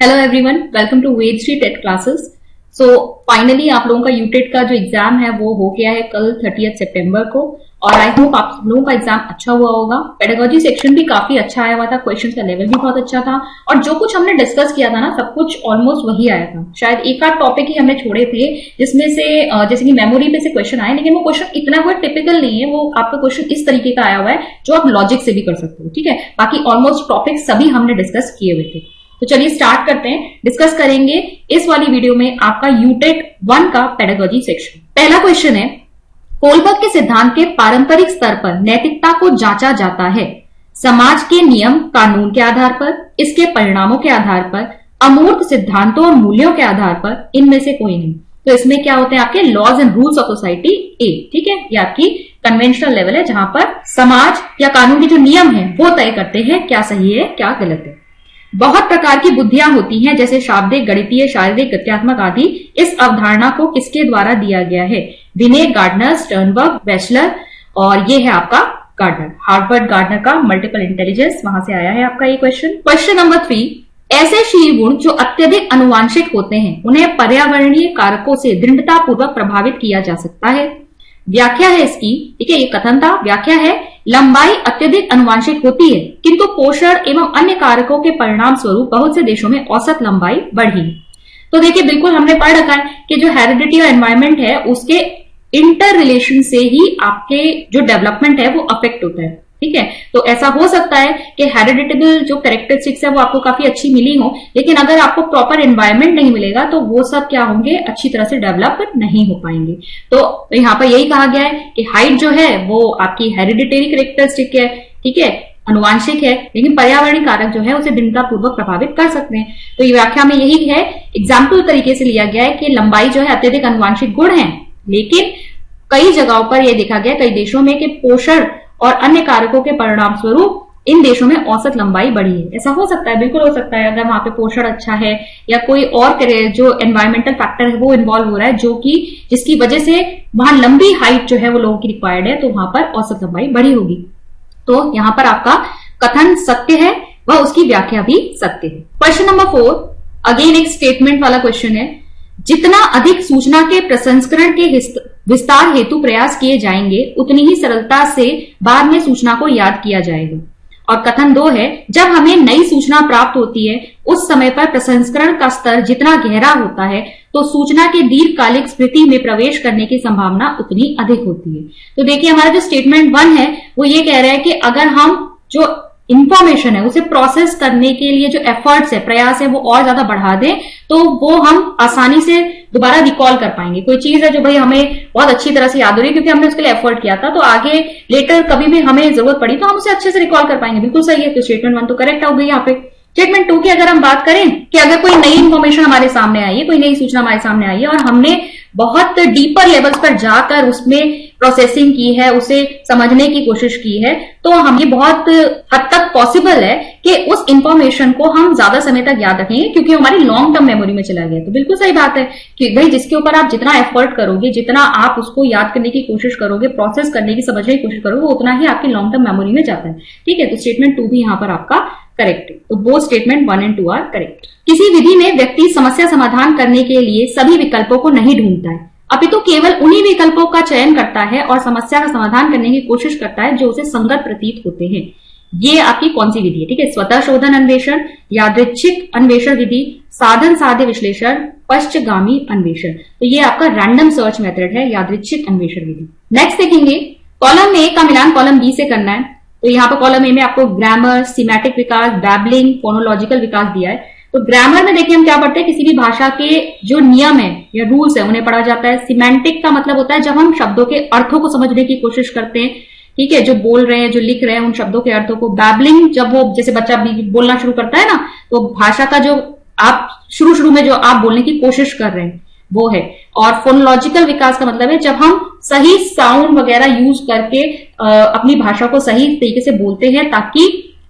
Hello everyone, welcome to Ved Shri TET classes. So finally आप लोगों का यूटेट का जो एग्जाम है वो हो गया है कल 30 सितंबर को, और आई होप आप लोगों का एग्जाम अच्छा हुआ होगा। पेडागोजी सेक्शन भी काफी अच्छा आया हुआ था, क्वेश्चन का लेवल भी बहुत अच्छा था, और जो कुछ हमने डिस्कस किया था ना, सब कुछ ऑलमोस्ट वही आया था। शायद एक आध टॉपिक ही हमने छोड़े थे जिसमें से जैसे कि मेमोरी पे से क्वेश्चन आए, लेकिन वो क्वेश्चन इतना कोई टिपिकल नहीं है। वो आपका क्वेश्चन इस तरीके का आया हुआ है जो आप लॉजिक से भी कर सकते हो, ठीक है। बाकी ऑलमोस्ट टॉपिक सभी हमने डिस्कस किए हुए थे। तो चलिए स्टार्ट करते हैं। डिस्कस करेंगे इस वाली वीडियो में आपका यूटेट 1 का पेडागोजी सेक्शन। पहला क्वेश्चन है, कोलबर्ग के सिद्धांत के पारंपरिक स्तर पर नैतिकता को जांचा जाता है समाज के नियम कानून के आधार पर, इसके परिणामों के आधार पर, अमूर्त सिद्धांतों और मूल्यों के आधार पर, इनमें से कोई नहीं। तो इसमें क्या होते हैं आपके laws and rules of society ए, ठीक है। ये आपकी कन्वेंशनल लेवल है जहां पर समाज या कानून के जो नियम है वो तय करते हैं क्या सही है क्या गलत है। बहुत प्रकार की बुद्धियां होती हैं, जैसे शाब्दिक, गणितीय, शारीरिक, गत्यात्मक आदि। इस अवधारणा को किसके द्वारा दिया गया है? विने, गार्डनर, स्टर्नबर्ग, वेशलर, और ये है आपका गार्डनर, हार्वर्ड गार्डनर का मल्टीपल इंटेलिजेंस, वहां से आया है आपका ये क्वेश्चन। क्वेश्चन नंबर 3, ऐसे शील गुण जो अत्यधिक अनुवांशिक होते हैं उन्हें पर्यावरणीय कारकों से दृढ़ता पूर्वक प्रभावित किया जा सकता है। व्याख्या है इसकी, ठीक है, ये कथन था। व्याख्या है, लंबाई अत्यधिक अनुवांशिक होती है, किंतु पोषण एवं अन्य कारकों के परिणाम स्वरूप बहुत से देशों में औसत लंबाई बढ़ी। तो देखिए, बिल्कुल हमने पढ़ रखा है कि जो हेरिडिटी और एनवायरमेंट है उसके इंटर रिलेशन से ही आपके जो डेवलपमेंट है वो अफेक्ट होता है, ठीक है। तो ऐसा हो सकता है कि हेरिडिटेबल जो कैरेक्टरिस्टिक्स है वो आपको काफी अच्छी मिली हो, लेकिन अगर आपको प्रॉपर एनवायरमेंट नहीं मिलेगा तो वो सब क्या होंगे, अच्छी तरह से डेवलप नहीं हो पाएंगे। तो यहाँ पर यही कहा गया है कि हाइट जो है वो आपकी हेरिडिटरी कैरेक्टरिस्टिक है, ठीक है, अनुवांशिक है, लेकिन पर्यावरणीय कारक जो है उसे दृढ़ता पूर्वक प्रभावित कर सकते हैं। तो ये व्याख्या में यही है, एग्जाम्पल तरीके से लिया गया है कि लंबाई जो है अत्यधिक अनुवांशिक गुण है, लेकिन कई जगहों पर यह देखा गया, कई देशों में, कि पोषण और अन्य कारकों के परिणाम स्वरूप इन देशों में औसत लंबाई बढ़ी है। ऐसा हो सकता है, बिल्कुल हो सकता है, अगर वहां पे पोषण अच्छा है या कोई और जो एनवायरमेंटल फैक्टर है वो इन्वॉल्व हो रहा है, जो कि जिसकी वजह से वहां लंबी हाइट जो है वो लोगों की रिक्वायर्ड है, तो वहां पर औसत लंबाई बढ़ी होगी। तो यहां पर आपका कथन सत्य है, वह उसकी व्याख्या भी सत्य है। क्वेश्चन नंबर 4, अगेन एक स्टेटमेंट वाला क्वेश्चन है। जितना अधिक सूचना के प्रसंस्करण के विस्तार हेतु प्रयास किए जाएंगे उतनी ही सरलता से बाद में सूचना को याद किया जाएगा। और कथन 2 है, जब हमें नई सूचना प्राप्त होती है उस समय पर प्रसंस्करण का स्तर जितना गहरा होता है तो सूचना के दीर्घकालिक स्मृति में प्रवेश करने की संभावना उतनी अधिक होती है। तो देखिए, हमारा जो स्टेटमेंट 1 है वो ये कह रहा है कि अगर हम जो इंफॉर्मेशन है उसे प्रोसेस करने के लिए जो एफर्ट्स है, प्रयास है, वो और ज्यादा बढ़ा दें तो वो हम आसानी से दोबारा रिकॉल कर पाएंगे। कोई चीज है जो भाई हमें बहुत अच्छी तरह से याद हो रही है क्योंकि हमने उसके लिए एफर्ट किया था, तो आगे लेटर कभी भी हमें जरूरत पड़ी तो हम उसे अच्छे से रिकॉल कर पाएंगे। बिल्कुल सही है। तो स्टेटमेंट 1 तो करेक्ट हो गई यहाँ पे। स्टेटमेंट 2 की अगर हम बात करें कि अगर कोई नई इंफॉर्मेशन हमारे सामने आई है, कोई नई सूचना हमारे सामने आई है और हमने बहुत डीपर लेवल्स पर जाकर उसमें प्रोसेसिंग की है, उसे समझने की कोशिश की है, तो हम ये बहुत हद तक पॉसिबल है कि उस इंफॉर्मेशन को हम ज्यादा समय तक याद रखेंगे क्योंकि हमारी लॉन्ग टर्म मेमोरी में चला गया। तो बिल्कुल सही बात है कि भाई जिसके ऊपर आप जितना एफर्ट करोगे, जितना आप उसको याद करने की कोशिश करोगे, प्रोसेस करने की, समझने की कोशिश करोगे, उतना ही आपकी लॉन्ग टर्म मेमोरी में जाता है, ठीक है। तो स्टेटमेंट 2 भी यहाँ पर आपका करेक्ट है। तो वो स्टेटमेंट 1 और 2 आर करेक्ट। किसी विधि में व्यक्ति समस्या समाधान करने के लिए सभी विकल्पों को नहीं ढूंढता है, अपितु केवल उन्हीं विकल्पों का चयन करता है और समस्या का समाधान करने की कोशिश करता है जो उसे संगत प्रतीत होते हैं। ये आपकी कौन सी विधि है, ठीक है? स्वतः शोधन अन्वेषण, यादृच्छिक अन्वेषण विधि, साधन साध्य विश्लेषण, पश्चगामी अन्वेषण। तो ये आपका रैंडम सर्च मेथड है, यादृच्छिक अन्वेषण विधि। नेक्स्ट देखेंगे, कॉलम ए का मिलान कॉलम बी से करना है। तो यहाँ पर कॉलम ए में आपको ग्रामर, सीमैटिक विकास, बैबलिंग, फोनोलॉजिकल विकास दिया है। तो ग्रामर में देखिए हम क्या पढ़ते हैं, किसी भी भाषा के जो नियम है या रूल्स है उन्हें पढ़ा जाता है। सिमेंटिक का मतलब होता है जब हम शब्दों के अर्थों को समझने की कोशिश करते हैं, ठीक है, जो बोल रहे हैं, जो लिख रहे हैं, उन शब्दों के अर्थों को। बैबलिंग, जब वो जैसे बच्चा बोलना शुरू करता है ना, तो भाषा का जो आप शुरू में जो आप बोलने की कोशिश कर रहे हैं वो है। और फोनोलॉजिकल विकास का मतलब है जब हम सही साउंड वगैरह यूज करके अपनी भाषा को सही तरीके से बोलते हैं ताकि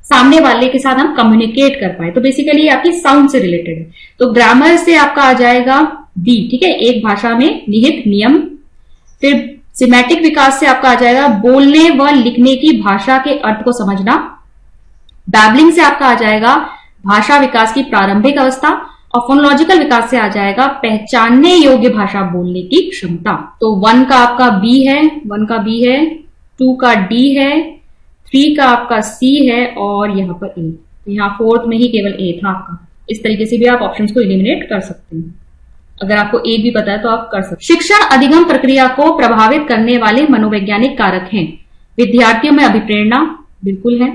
सामने वाले के साथ हम कम्युनिकेट कर पाए। तो बेसिकली आपकी साउंड से रिलेटेड है। तो ग्रामर से आपका आ जाएगा डी, ठीक है, एक भाषा में निहित नियम। फिर सिमेटिक विकास से आपका आ जाएगा बोलने व लिखने की भाषा के अर्थ को समझना। बैबलिंग से आपका आ जाएगा भाषा विकास की प्रारंभिक अवस्था, और फोनोलॉजिकल विकास से आ जाएगा पहचानने योग्य भाषा बोलने की क्षमता। तो 1 का आपका बी है, 2 का डी है, 3 का आपका सी है और यहाँ पर ए। तो यहाँ 4th में ही केवल ए था आपका। इस तरीके से भी आप ऑप्शंस को एलिमिनेट कर सकते हैं। अगर आपको एक भी पता है तो आप कर सकते हैं। शिक्षण अधिगम प्रक्रिया को प्रभावित करने वाले मनोवैज्ञानिक कारक हैं। विद्यार्थियों में अभिप्रेरणा बिल्कुल है,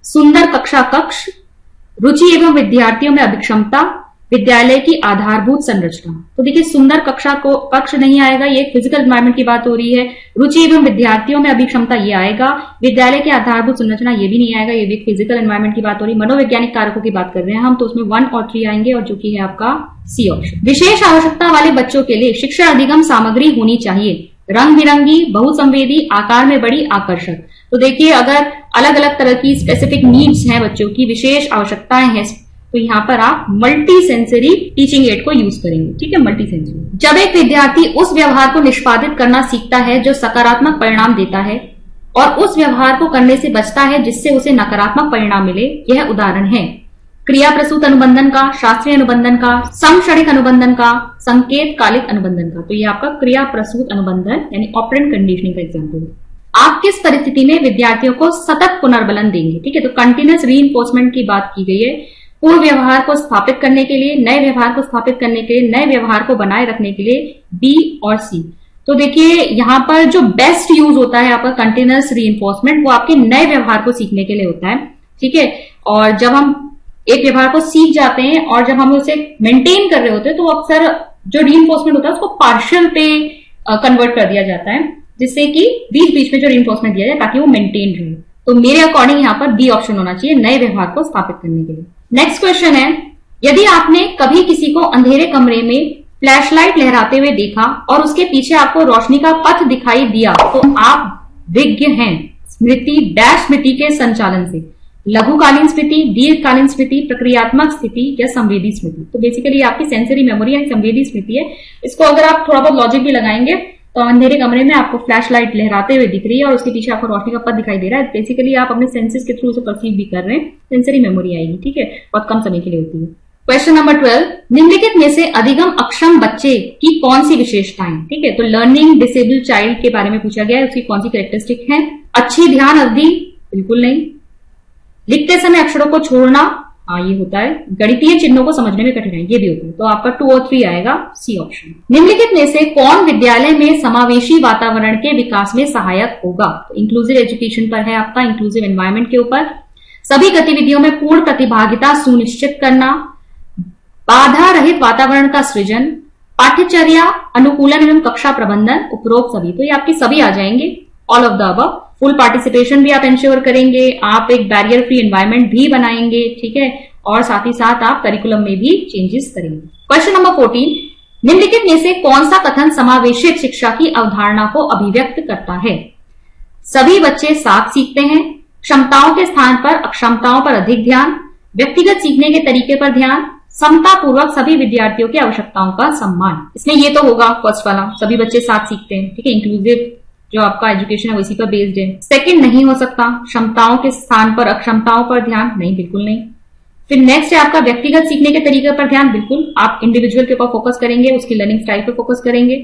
सुंदर कक्षा कक्ष, रुचि एवं विद्यार्थियों में अभिक्षमता, विद्यालय की आधारभूत संरचना। तो देखिए सुंदर कक्ष नहीं आएगा, ये फिजिकल एनवायरनमेंट की बात हो रही है। रुचि एवं विद्यार्थियों में अभिक्षमता ये आएगा, विद्यालय की आधारभूत संरचना ये भी नहीं आएगा, ये भी फिजिकल एनवायरनमेंट की बात हो रही है। मनोवैज्ञानिक कारकों की बात कर रहे हैं हम, तो उसमें 1 और 3 आएंगे और जो कि है आपका सी ऑप्शन। विशेष आवश्यकता वाले बच्चों के लिए शिक्षण अधिगम सामग्री होनी चाहिए, रंग बिरंगी, बहुसंवेदी, आकार में बड़ी, आकर्षक। तो देखिए अगर अलग अलग तरह की स्पेसिफिक नीड्स हैं बच्चों की, विशेष आवश्यकताएं हैं, तो यहाँ पर आप मल्टी सेंसरी टीचिंग एड को यूज करेंगे। ठीक है, मल्टी सेंसरी। जब एक विद्यार्थी उस व्यवहार को निष्पादित करना सीखता है जो सकारात्मक परिणाम देता है और उस व्यवहार को करने से बचता है जिससे उसे नकारात्मक परिणाम मिले, यह उदाहरण है क्रिया प्रसूत अनुबंधन का, शास्त्रीय अनुबंधन का, समक्षणिक अनुबंधन का, संकेत कालिक अनुबंधन का। तो ये आपका क्रिया प्रसूत अनुबंधन यानी ऑपरेंट कंडीशनिंग का एग्जाम्पल है। आप किस परिस्थिति में विद्यार्थियों को सतत पुनर्बलन देंगे? ठीक है, तो कंटिन्यूअस रीइंफोर्समेंट की बात की गई है। पूर्व व्यवहार को स्थापित करने के लिए, नए व्यवहार को स्थापित करने के लिए, नए व्यवहार को बनाए रखने के लिए, बी और सी। तो देखिए यहाँ पर जो बेस्ट यूज होता है आपका कंटिन्यूअस रीइंफोर्समेंट, वो आपके नए व्यवहार को सीखने के लिए होता है। ठीक है, और जब हम एक व्यवहार को सीख जाते हैं और जब हम उसे मेंटेन कर रहे होते हैं तो अक्सर जो रीइंफोर्समेंट होता है उसको पार्शियल पे कन्वर्ट कर दिया जाता है, जिससे कि बीच बीच में जो रीइंफोर्समेंट दिया जाए ताकि वो मेंटेन रहे। तो मेरे अकॉर्डिंग यहाँ पर बी ऑप्शन होना चाहिए, नए व्यवहार को स्थापित करने के लिए। नेक्स्ट क्वेश्चन है, यदि आपने कभी किसी को अंधेरे कमरे में फ्लैशलाइट लहराते हुए देखा और उसके पीछे आपको रोशनी का पथ दिखाई दिया तो आप विज्ञ हैं। स्मृति डैश स्मृति के संचालन से, लघुकालीन स्मृति, दीर्घकालीन स्मृति, प्रक्रियात्मक स्थिति या संवेदी स्मृति। तो बेसिकली आपकी सेंसरी मेमोरी यानी संवेदी स्मृति है। इसको अगर आप थोड़ा बहुत लॉजिक भी लगाएंगे तो अंधेरे कमरे में आपको फ्लैश लाइट लहराते हुए दिख रही है और उसके पीछे आपको रोशनी का पथ दिखाई दे रहा है, बेसिकली आप अपने सेंसेस के थ्रू उसे परसीव भी कर रहे हैं, सेंसरी मेमोरी आएगी। ठीक है, बहुत कम समय के लिए होती है। क्वेश्चन नंबर 12, निम्नलिखित में से अधिगम अक्षम बच्चे की कौन सी विशेषताएं? ठीक है, तो लर्निंग डिसेबल चाइल्ड के बारे में पूछा गया है, उसकी कौन सी कैरेक्टरिस्टिक है? अच्छी ध्यान अवधि, बिल्कुल नहीं। लिखते समय अक्षरों को छोड़ना, हाँ ये होता है। गणितीय चिन्हों को समझने में कठिनाई, ये भी होता है। तो आपका 2 और 3 आएगा, सी ऑप्शन। निम्नलिखित में से कौन विद्यालय में समावेशी वातावरण के विकास में सहायक होगा? तो इंक्लूसिव एजुकेशन पर है आपका, इंक्लूसिव एनवायरनमेंट के ऊपर। सभी गतिविधियों में पूर्ण प्रतिभागिता सुनिश्चित करना, बाधा रहित वातावरण का सृजन, पाठ्यचर्या अनुकूलन एवं कक्षा प्रबंधन, उपरोक्त सभी। तो ये आपकी सभी आ जाएंगे, all of the above. Full participation भी आप इंश्योर करेंगे, आप एक बैरियर फ्री एनवायरनमेंट भी बनाएंगे। ठीक है, और साथ ही साथ आप करिकुलम में भी चेंजेस करेंगे। क्वेश्चन नंबर 14, निम्नलिखित में से कौन सा कथन समावेशित शिक्षा की अवधारणा को अभिव्यक्त करता है? सभी बच्चे साथ सीखते हैं, क्षमताओं के स्थान पर अक्षमताओं पर अधिक ध्यान, व्यक्तिगत सीखने के तरीके पर ध्यान, समता पूर्वक सभी विद्यार्थियों की आवश्यकताओं का सम्मान। इसमें ये तो होगा फर्स्ट वाला, सभी बच्चे साथ सीखते हैं। ठीक है, इंक्लूसिव जो आपका एजुकेशन है इसी पर बेस्ड है। सेकंड नहीं हो सकता, क्षमताओं के स्थान पर अक्षमताओं पर ध्यान, नहीं बिल्कुल नहीं। फिर नेक्स्ट है आपका व्यक्तिगत सीखने के तरीके पर ध्यान, बिल्कुल आप इंडिविजुअल के ऊपर फोकस करेंगे, उसकी लर्निंग स्टाइल पर फोकस करेंगे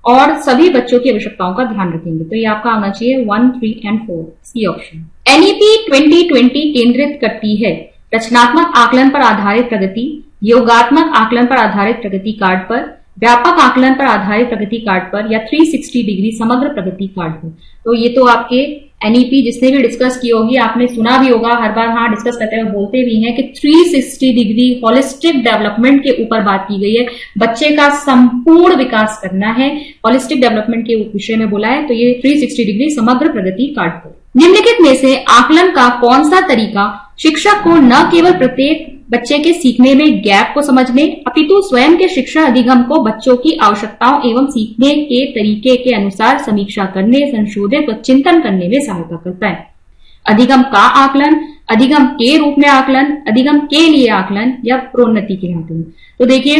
और सभी बच्चों की आवश्यकताओं का ध्यान रखेंगे। तो ये आपका आना चाहिए 1, 3 और 4, सी ऑप्शन। एनईपी 2020 केंद्रित करती है रचनात्मक आकलन पर आधारित प्रगति, योगात्मक आकलन पर आधारित प्रगति कार्ड पर, व्यापक आकलन पर आधारित प्रगति कार्ड पर या 360 डिग्री समग्र प्रगति कार्ड पर। तो ये तो आपके एनईपी जिसने भी डिस्कस की होगी आपने सुना भी होगा, हर बार हाँ डिस्कस करते हुए बोलते भी हैं कि 360 डिग्री होलिस्टिक डेवलपमेंट के ऊपर बात की गई है। बच्चे का संपूर्ण विकास करना है, होलिस्टिक डेवलपमेंट के विषय में बोला है। तो ये 360 डिग्री समग्र प्रगति कार्ड पर। निम्नलिखित में से आकलन का कौन सा तरीका शिक्षक को न केवल प्रत्येक बच्चे के सीखने में गैप को समझने अपितु स्वयं के शिक्षा अधिगम को बच्चों की आवश्यकताओं एवं सीखने के तरीके के अनुसार समीक्षा करने, संशोधित व चिंतन करने में सहायता करता है? अधिगम का आकलन, अधिगम के रूप में आकलन, अधिगम के लिए आकलन या प्रोन्नति के आकलन। तो देखिए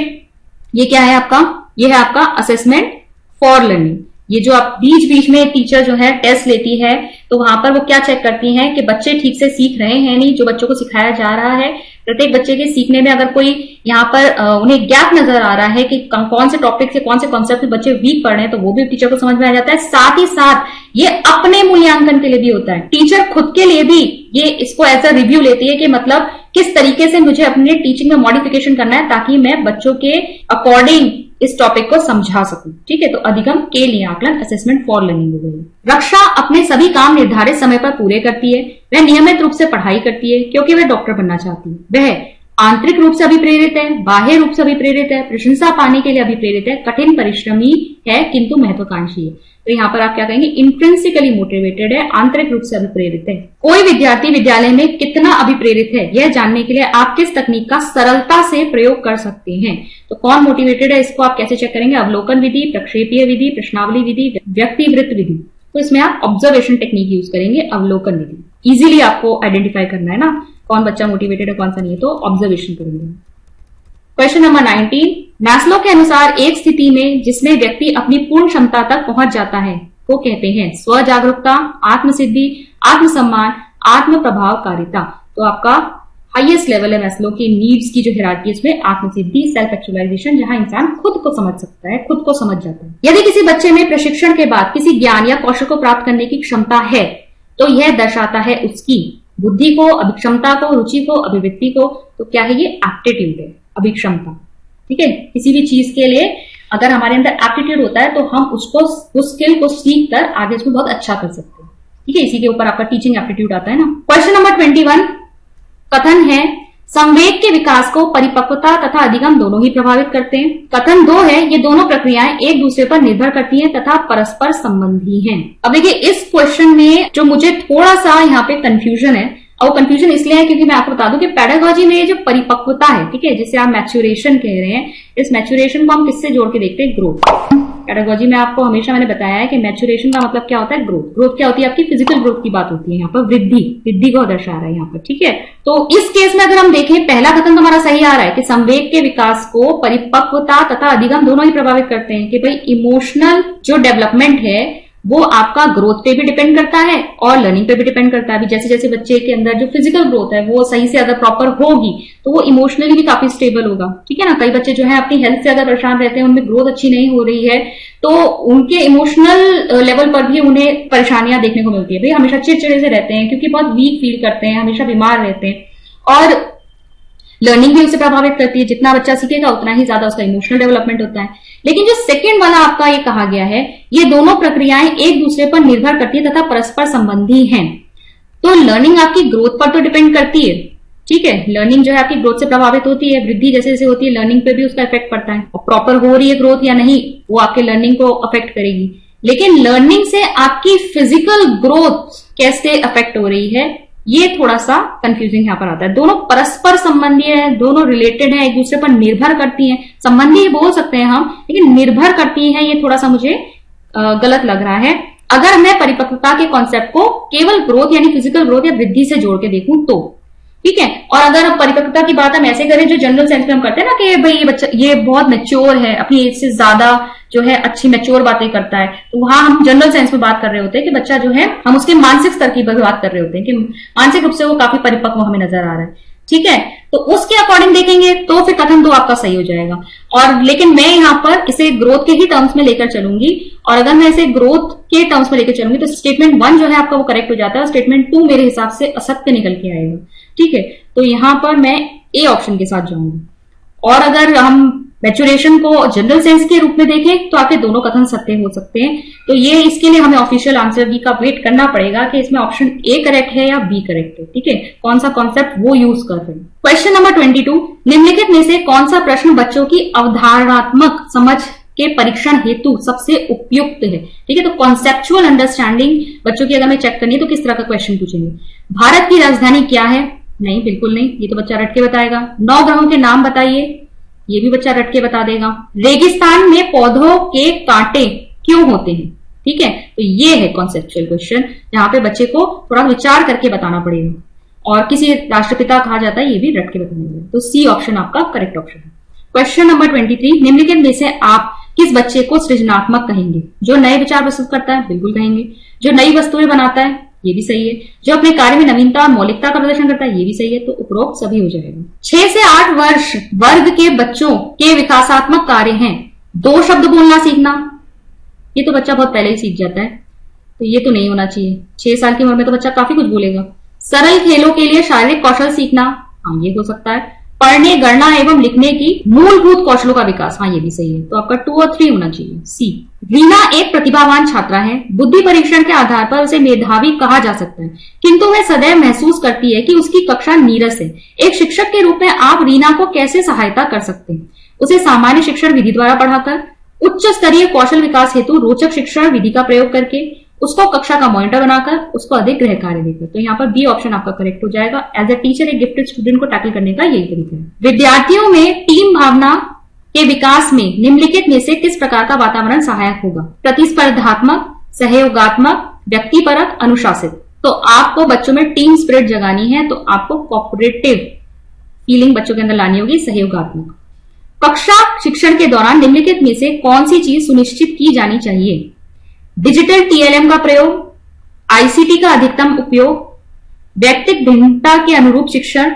ये क्या है आपका, ये है आपका असेसमेंट फॉर लर्निंग। ये जो आप बीच बीच में टीचर जो है टेस्ट लेती है तो वहां पर वो क्या चेक करती हैं कि बच्चे ठीक से सीख रहे हैं नहीं, जो बच्चों को सिखाया जा रहा है प्रत्येक बच्चे के सीखने में अगर कोई यहाँ पर उन्हें गैप नजर आ रहा है कि कौन से टॉपिक से कौन से कॉन्सेप्ट में बच्चे वीक पढ़ रहे हैं, तो वो भी टीचर को समझ में आ जाता है। साथ ही साथ ये अपने मूल्यांकन के लिए भी होता है, टीचर खुद के लिए भी ये इसको एज अ रिव्यू लेती है कि मतलब किस तरीके से मुझे अपने टीचिंग में मॉडिफिकेशन करना है ताकि मैं बच्चों के अकॉर्डिंग इस टॉपिक को समझा सकूं। ठीक है, तो अधिगम के लिए आकलन असेसमेंट फॉर लर्निंग हो गई। रक्षा अपने सभी काम निर्धारित समय पर पूरे करती है, वह नियमित रूप से पढ़ाई करती है क्योंकि वह डॉक्टर बनना चाहती है, वह आंतरिक रूप से अभिप्रेरित है, बाह्य रूप से अभिप्रेरित है, प्रशंसा पाने के लिए अभिप्रेरित है, कठिन परिश्रमी है किंतु महत्वाकांक्षी है। तो यहाँ पर आप क्या कहेंगे, इंट्रिंसिकली मोटिवेटेड है, आंतरिक रूप से अभिप्रेरित है। कोई विद्यार्थी विद्यालय में कितना अभिप्रेरित है यह जानने के लिए आप किस तकनीक का सरलता से प्रयोग कर सकते हैं। तो कौन मोटिवेटेड है इसको आप कैसे चेक करेंगे, अवलोकन विधि, प्रक्षेपीय विधि, प्रश्नावली विधि, व्यक्तिवृत्त विधि। तो इसमें आप ऑब्जर्वेशन टेक्निक यूज करेंगे, अवलोकन विधि। इजीली आपको आइडेंटिफाई करना है ना कौन बच्चा मोटिवेटेड है कौन सा नहीं है, तो ऑब्जर्वेशन करेंगे। क्वेश्चन नंबर 19, मैस्लो के अनुसार एक स्थिति में जिसमें व्यक्ति अपनी पूर्ण क्षमता तक पहुंच जाता है को कहते हैं स्व जागरूकता, आत्मसिद्धि, आत्मसम्मान, आत्म प्रभावकारिता। तो आपका हाईएस्ट लेवल है मैस्लो की नीड्स की जो हिरार्की है इसमें आत्मसिद्धि, सेल्फ एक्चुअलाइजेशन, जहां इंसान खुद को समझ सकता है, खुद को समझ जाता है। यदि किसी बच्चे में प्रशिक्षण के बाद किसी ज्ञान या कौशल को प्राप्त करने की क्षमता है तो यह दर्शाता है उसकी बुद्धि को, अभिक्षमता को, रुचि को, अभिव्यक्ति को। तो क्या है, ये एप्टीट्यूड है, अभिक्षमता। ठीक है, किसी भी चीज के लिए अगर हमारे अंदर एप्टीट्यूड होता है तो हम उसको उस स्किल को सीख कर आगे उसमें बहुत अच्छा कर सकते हैं। ठीक है, इसी के ऊपर आपका टीचिंग एप्टीट्यूड आता है ना। क्वेश्चन नंबर 21, कथन है संवेग के विकास को परिपक्वता तथा अधिगम दोनों ही प्रभावित करते हैं। कथन 2 है, ये दोनों प्रक्रियाएं एक दूसरे पर निर्भर करती हैं तथा परस्पर संबंधी हैं। अब देखिए इस क्वेश्चन में जो मुझे थोड़ा सा यहाँ पे कंफ्यूजन है, और वो कंफ्यूजन इसलिए है क्योंकि मैं आपको बता दूं कि पेडागोजी में जो परिपक्वता है, ठीक है, जिसे आप मैच्योरेशन कह रहे हैं, इस मैच्योरेशन को हम किससे जोड़ के देखते हैं, ग्रोथ। पेडागोजी में आपको हमेशा मैंने बताया है कि मैच्योरेशन का मतलब क्या होता है, ग्रोथ। ग्रोथ क्या होती है, आपकी फिजिकल ग्रोथ की बात होती है, यहाँ पर वृद्धि को दर्शा रहा है यहाँ पर। ठीक है, तो इस केस में अगर हम देखें पहला कथन तो हमारा सही आ रहा है कि संवेग के विकास को परिपक्वता तथा अधिगम दोनों ही प्रभावित करते हैं, कि भाई इमोशनल जो डेवलपमेंट है वो आपका ग्रोथ पे भी डिपेंड करता है और लर्निंग पे भी डिपेंड करता है। अभी जैसे जैसे बच्चे के अंदर जो फिजिकल ग्रोथ है वो सही से अगर प्रॉपर होगी तो वो इमोशनली भी काफी स्टेबल होगा। ठीक है ना, कई बच्चे जो है अपनी हेल्थ से अगर परेशान रहते हैं, उनमें ग्रोथ अच्छी नहीं हो रही है, तो उनके इमोशनल लेवल पर भी उन्हें परेशानियां देखने को मिलती है। भाई हमेशा चिड़चिड़े से रहते हैं क्योंकि बहुत वीक फील करते हैं, हमेशा बीमार रहते हैं, और लर्निंग भी उसे प्रभावित करती है। जितना बच्चा सीखेगा उतना ही ज्यादा उसका इमोशनल डेवलपमेंट होता है। लेकिन जो सेकंड वाला आपका ये कहा गया है, ये दोनों प्रक्रियाएं एक दूसरे पर निर्भर करती है तथा परस्पर संबंधी हैं। तो लर्निंग आपकी ग्रोथ पर तो डिपेंड करती है। ठीक है, लर्निंग जो है आपकी ग्रोथ से प्रभावित होती है, वृद्धि जैसे जैसे होती है लर्निंग पे भी उसका इफेक्ट पड़ता है, और प्रॉपर हो रही है ग्रोथ या नहीं वो आपके लर्निंग को अफेक्ट करेगी। लेकिन लर्निंग से आपकी फिजिकल ग्रोथ कैसे अफेक्ट हो रही है, ये थोड़ा सा कंफ्यूजिंग यहाँ पर आता है। दोनों परस्पर संबंधी है, दोनों रिलेटेड है, एक दूसरे पर निर्भर करती हैं। संबंधी बोल सकते हैं हम, लेकिन निर्भर करती हैं ये थोड़ा सा मुझे गलत लग रहा है। अगर मैं परिपक्वता के कॉन्सेप्ट को केवल ग्रोथ यानी फिजिकल ग्रोथ या वृद्धि से जोड़ के देखूं तो ठीक है। और अगर परिपक्वता की बात हम ऐसे करें जो जनरल सेंस में हम करते हैं ना कि भाई ये बच्चा ये बहुत मैच्योर है, अपनी एज से ज्यादा जो है अच्छी मैच्योर बातें करता है, तो वहां हम जनरल सेंस में बात कर रहे होते हैं कि बच्चा जो है, हम उसके मानसिक स्तर की बात कर रहे होते हैं कि मानसिक रूप से वो काफी परिपक्व हमें नजर आ रहा है। ठीक है, तो उसके अकॉर्डिंग देखेंगे तो फिर कथन 2 आपका सही हो जाएगा। और लेकिन मैं यहाँ पर इसे ग्रोथ के ही टर्म्स में लेकर चलूंगी, और अगर मैं इसे ग्रोथ के टर्म्स में लेकर चलूंगी तो स्टेटमेंट 1 जो है आपका वो करेक्ट हो जाता है, और स्टेटमेंट 2 मेरे हिसाब से असत्य निकल के आएगा। ठीक है, तो यहां पर मैं ए ऑप्शन के साथ जाऊंगी। और अगर हम मैच्योरेशन को जनरल सेंस के रूप में देखें तो आपके दोनों कथन सत्य हो सकते हैं। तो ये इसके लिए हमें ऑफिशियल आंसर बी का वेट करना पड़ेगा कि इसमें ऑप्शन ए करेक्ट है या बी करेक्ट है। ठीक है, कौन सा कॉन्सेप्ट वो यूज कर रहे हैं। क्वेश्चन नंबर 22, निम्नलिखित में से कौन सा प्रश्न बच्चों की अवधारणात्मक समझ के परीक्षण हेतु सबसे उपयुक्त है। ठीक है, तो कॉन्सेप्चुअल अंडरस्टैंडिंग बच्चों की अगर मैं चेक करनी है तो किस तरह का क्वेश्चन पूछेंगे। भारत की राजधानी क्या है? नहीं, बिल्कुल नहीं, ये तो बच्चा रट के बताएगा। 9 ग्रहों के नाम बताइए, ये भी बच्चा रट के बता देगा। रेगिस्तान में पौधों के कांटे क्यों होते हैं? ठीक है, तो ये है कॉन्सेप्चुअल क्वेश्चन, जहां पे बच्चे को थोड़ा विचार करके बताना पड़ेगा, और किसी राष्ट्रपिता कहा जाता है ये भी रट के बताना। तो सी ऑप्शन आपका करेक्ट ऑप्शन है। क्वेश्चन नंबर 23, निम्नलिखित में से आप किस बच्चे को सृजनात्मक कहेंगे? जो नए विचार प्रस्तुत करता है, बिल्कुल कहेंगे। जो नई वस्तुएं बनाता है, ये भी सही है। जो अपने कार्य में नवीनता और मौलिकता का प्रदर्शन करता है, ये भी सही है। तो उपरोक्त सभी हो जाएगा। 6 से 8 वर्ष वर्ग के बच्चों के विकासात्मक कार्य हैं 2 शब्द बोलना सीखना। ये तो बच्चा बहुत पहले ही सीख जाता है, तो ये तो नहीं होना चाहिए। 6 साल की उम्र में तो बच्चा काफी कुछ बोलेगा। सरल खेलों के लिए शारीरिक कौशल सीखना, हाँ ये हो सकता है। पढ़ने, गणना एवं लिखने की मूलभूत कौशलों का विकास, हाँ ये भी सही है। तो आपका 2 और 3 होना चाहिए। सी, रीना एक प्रतिभावान छात्रा है। बुद्धि परीक्षण के आधार पर उसे मेधावी कहा जा सकता है, किंतु वह सदैव महसूस करती है कि उसकी कक्षा नीरस है। एक शिक्षक के रूप में आप रीना को कैसे सहायता कर सकते हैं? उसे सामान्य शिक्षण विधि द्वारा पढ़ाकर, उच्च स्तरीय कौशल विकास हेतु रोचक शिक्षण विधि का प्रयोग करके, उसको कक्षा का मॉनिटर बनाकर, उसको अधिक गृह कार्य देकर। तो यहाँ पर बी ऑप्शन आपका करेक्ट हो जाएगा। एज ए टीचर एक गिफ्टेड स्टूडेंट को टैकल करने का यही तरीका है। विद्यार्थियों में टीम भावना के विकास में निम्नलिखित में से किस प्रकार का वातावरण सहायक होगा? प्रतिस्पर्धात्मक, सहयोगात्मक, व्यक्तिपरक, अनुशासित। तो आपको बच्चों में टीम स्पिरिट जगानी है, तो आपको कोऑपरेटिव फीलिंग बच्चों के अंदर लानी होगी, सहयोगात्मक। कक्षा शिक्षण के दौरान निम्नलिखित में से कौन सी चीज सुनिश्चित की जानी चाहिए? डिजिटल टीएलएम का प्रयोग, आईसीटी का अधिकतम उपयोग, व्यक्तिगत भिन्नता के अनुरूप शिक्षण,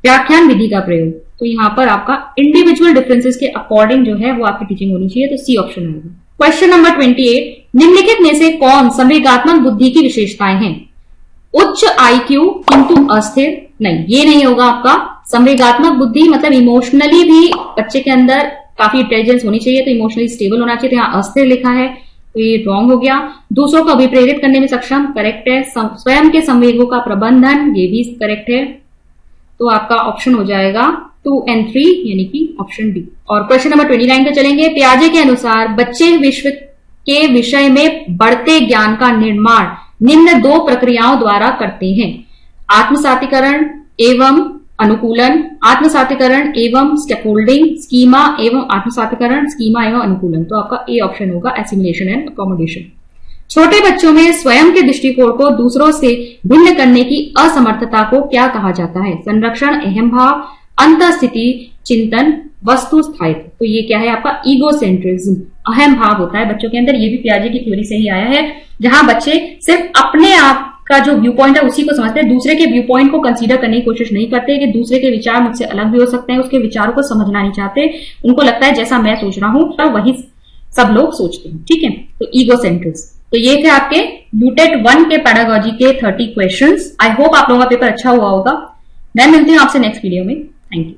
व्याख्यान विधि का प्रयोग। तो यहां पर आपका इंडिविजुअल डिफरेंसेस के अकॉर्डिंग जो है वो आपकी टीचिंग होनी चाहिए। तो सी ऑप्शन आएगा। क्वेश्चन नंबर 28, निम्नलिखित में से कौन संवेगात्मक बुद्धि की विशेषताएं हैं? उच्च आईक्यू किंतु अस्थिर, नहीं ये नहीं होगा आपका। संवेगात्मक बुद्धि मतलब इमोशनली भी बच्चे के अंदर काफी इंटेलिजेंस होनी चाहिए, तो इमोशनली स्टेबल होना चाहिए। तो यहाँ अस्थिर लिखा है, तो ये रॉन्ग हो गया। दूसरों को अभिप्रेरित करने में सक्षम, करेक्ट है। स्वयं के संवेगों का प्रबंधन, ये भी करेक्ट है। तो आपका ऑप्शन हो जाएगा 2 and 3 यानी कि ऑप्शन डी। और क्वेश्चन नंबर 29 पे चलेंगे। पियाजे के अनुसार बच्चे विश्व के विषय में बढ़ते ज्ञान का निर्माण निम्न 2 प्रक्रियाओं द्वारा करते हैं: आत्मसातीकरण एवं अनुकूलन, आत्मसातीकरण एवं स्कैफोल्डिंग, स्कीमा एवं आत्मसातीकरण, स्कीमा एवं अनुकूलन। तो आपका ए ऑप्शन होगा, एसिमिलेशन एंड अकोमोडेशन। छोटे बच्चों में स्वयं के दृष्टिकोण को दूसरों से भिन्न करने की असमर्थता को क्या कहा जाता है? संरक्षण, अहम भाव, अंतःस्थिति, चिंतन, वस्तु स्थायित्व। तो ये क्या है आपका? ईगोसेंट्रिज्म, अहम भाव होता है बच्चों के अंदर। ये भी पियाजे की थ्योरी से ही आया है, जहां बच्चे सिर्फ अपने आप का जो व्यू पॉइंट है उसी को समझते हैं, दूसरे के व्यू पॉइंट को कंसीडर करने की कोशिश नहीं करते कि दूसरे के विचार मुझसे अलग भी हो सकते हैं। उसके विचारों को समझना नहीं चाहते। उनको लगता है जैसा मैं सोच रहा हूं तो वही सब लोग सोचते हैं। ठीक है, तो ईगोसेंट्रिज्म। तो ये थे आपके यूटेट 1 के पेडागोजी के 30 क्वेश्चंस। आई होप आप लोगों का पेपर अच्छा हुआ होगा। मैं मिलती हूँ आपसे नेक्स्ट वीडियो में। Thank you.